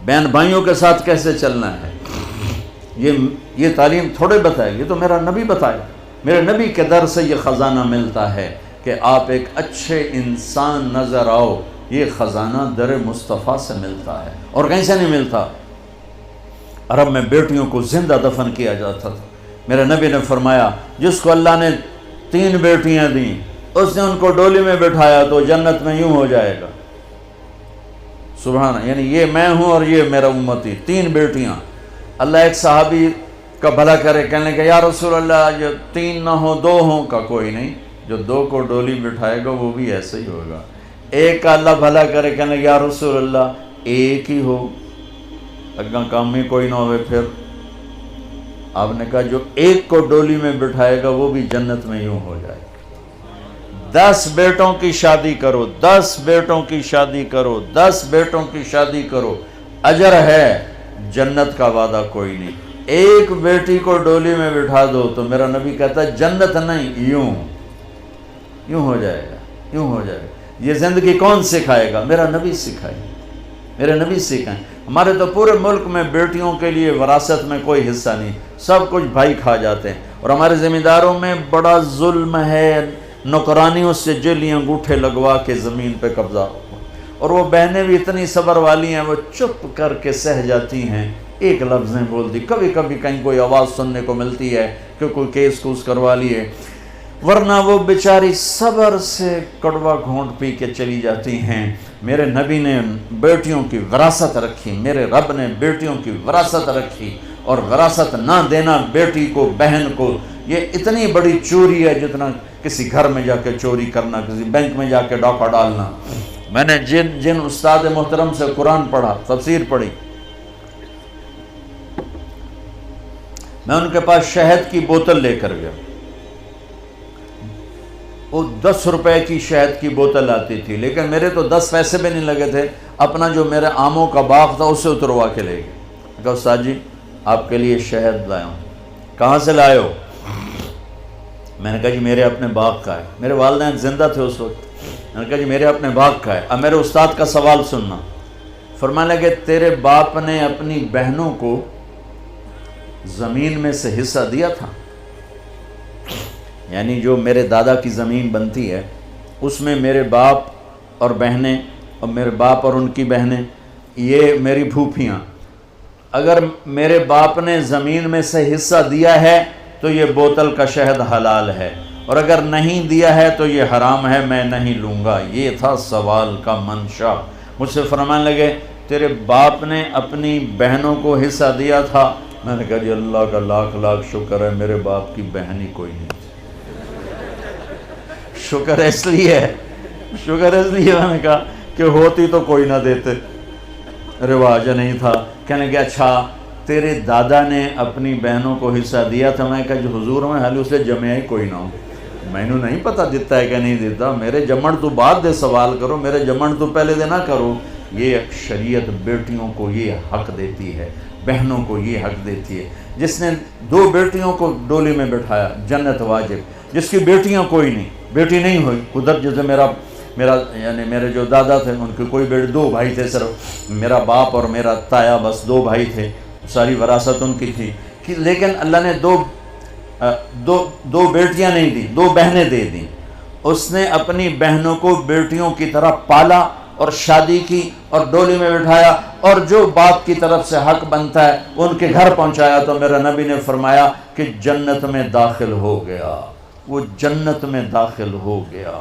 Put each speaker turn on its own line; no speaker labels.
बहन भाइयों के साथ कैसे चलना है, ये तालीम थोड़े बताए, ये तो मेरा नबी बताए। मेरे नबी के दर से ये ख़जाना मिलता है कि आप एक अच्छे इंसान नज़र आओ। ये ख़जाना दर मुस्तफ़ा से मिलता है और कहीं से नहीं मिलता। अरब में बेटियों को जिंदा दफन किया जाता था। मेरे नबी ने फरमाया जिसको अल्लाह ने 3 बेटियां दी, उसने उनको डोली में बिठाया तो जन्नत में यूं हो जाएगा। सुभान, यानी ये मैं हूँ और ये मेरा उम्मती, 3 बेटियां। अल्लाह एक सहाबी का भला करे, कहने लगे या रसूल अल्लाह, जो 3 ना हो 2 हों। का कोई नहीं, जो 2 को डोली बिठाएगा वो भी ऐसे ही होगा। एक का अल्लाह भला करे, कहने लगे या रसूल अल्लाह 1 ही हो, अगर काम में कोई ना हो। फिर आपने कहा जो 1 को डोली में बिठाएगा वो भी जन्नत में यूं हो जाएगा। 10 बेटों की शादी करो, 10 बेटों की शादी करो, 10 बेटों की शादी करो, अजर है, जन्नत का वादा कोई नहीं। 1 बेटी को डोली में बिठा दो तो मेरा नबी कहता है जन्नत नहीं, यूं हो जाएगा, यूं हो जाएगा। ये जिंदगी कौन सिखाएगा? मेरा नबी सिखाए, मेरे नबी सिखाएं। हमारे तो पूरे मुल्क में बेटियों के लिए वरासत में कोई हिस्सा नहीं, सब कुछ भाई खा जाते हैं। और हमारे ज़मींदारों में बड़ा जुल्म है, नौकरानियों से जेली अंगूठे लगवा के ज़मीन पे कब्जा। और वो बहनें भी इतनी सब्र वाली हैं, वो चुप करके सह जाती हैं, एक लफ्ज़ नहीं बोलती। कभी कभी कहीं कोई आवाज़ सुनने को मिलती है कि कोई केस कूस करवा लिए, वरना वो बेचारी सब्र से कड़वा घोंट पी के चली जाती हैं। मेरे नबी ने बेटियों की विरासत रखी, मेरे रब ने बेटियों की विरासत रखी। और विरासत ना देना बेटी को, बहन को, ये इतनी बड़ी चोरी है जितना किसी घर में जाके चोरी करना, किसी बैंक में जाके डाका डालना। मैंने जिन उस्ताद मोहतरम से कुरान पढ़ा, तफसीर पढ़ी, मैं उनके पास शहद की बोतल लेकर गया। वो 10 रुपए की शहद की बोतल आती थी, लेकिन मेरे तो 10 पैसे भी नहीं लगे थे। अपना जो मेरे आमों का बाग था उससे उतरवा के ले गए। कहा उस्ताद जी आपके लिए शहद लाया हूँ। कहाँ से लाए हो? मैंने कहा जी मेरे अपने बाग का है। मेरे वालिदैन जिंदा थे उस वक्त। मैंने कहा जी मेरे अपने बाग का है। अब मेरे उस्ताद का सवाल सुनना। फरमाने लगे तेरे बाप ने अपनी बहनों को ज़मीन में से हिस्सा दिया था, यानी जो मेरे दादा की ज़मीन बनती है उसमें मेरे बाप और बहनें, और मेरे बाप और उनकी बहनें, ये मेरी फूफियाँ, अगर मेरे बाप ने ज़मीन में से हिस्सा दिया है तो ये बोतल का शहद हलाल है, और अगर नहीं दिया है तो ये हराम है, मैं नहीं लूँगा। ये था सवाल का मंशा। मुझसे फरमाने लगे तेरे बाप ने अपनी बहनों को हिस्सा दिया था। मैंने कहा जी अल्लाह का लाख लाख शुक्र है, मेरे बाप की बहन ही कोई नहीं। शुक्र इसलिए मैंने कहा कि होती तो कोई ना देते, रिवाज नहीं था। कहने के अच्छा तेरे दादा ने अपनी बहनों को हिस्सा दिया था। मैं कहा जी हुजूर में हाल उससे जमे ही कोई ना हो, मैनू नहीं पता दिता है कि नहीं देता। मेरे जमण तो बाद दे सवाल करो, मेरे जमण तो पहले दे ना करो। ये शरीयत बेटियों को ये हक देती है, बहनों को ये हक देती है। जिसने 2 बेटियों को डोली में बिठाया जन्नत वाजिब। जिसकी बेटियां कोई नहीं, बेटी नहीं हुई, उधर जैसे मेरा यानी मेरे जो दादा थे उनके कोई बेटे, 2 भाई थे सिर्फ, मेरा बाप और मेरा ताया, बस 2 भाई थे, सारी वरासत उनकी थी कि। लेकिन अल्लाह ने दो बेटियां नहीं दी, 2 बहनें दे दी। उसने अपनी बहनों को बेटियों की तरह पाला और शादी की और डोली में बिठाया, और जो बाप की तरफ से हक बनता है उनके घर पहुंचाया। तो मेरा नबी ने फरमाया कि जन्नत में दाखिल हो गया, वो जन्नत में दाखिल हो गया।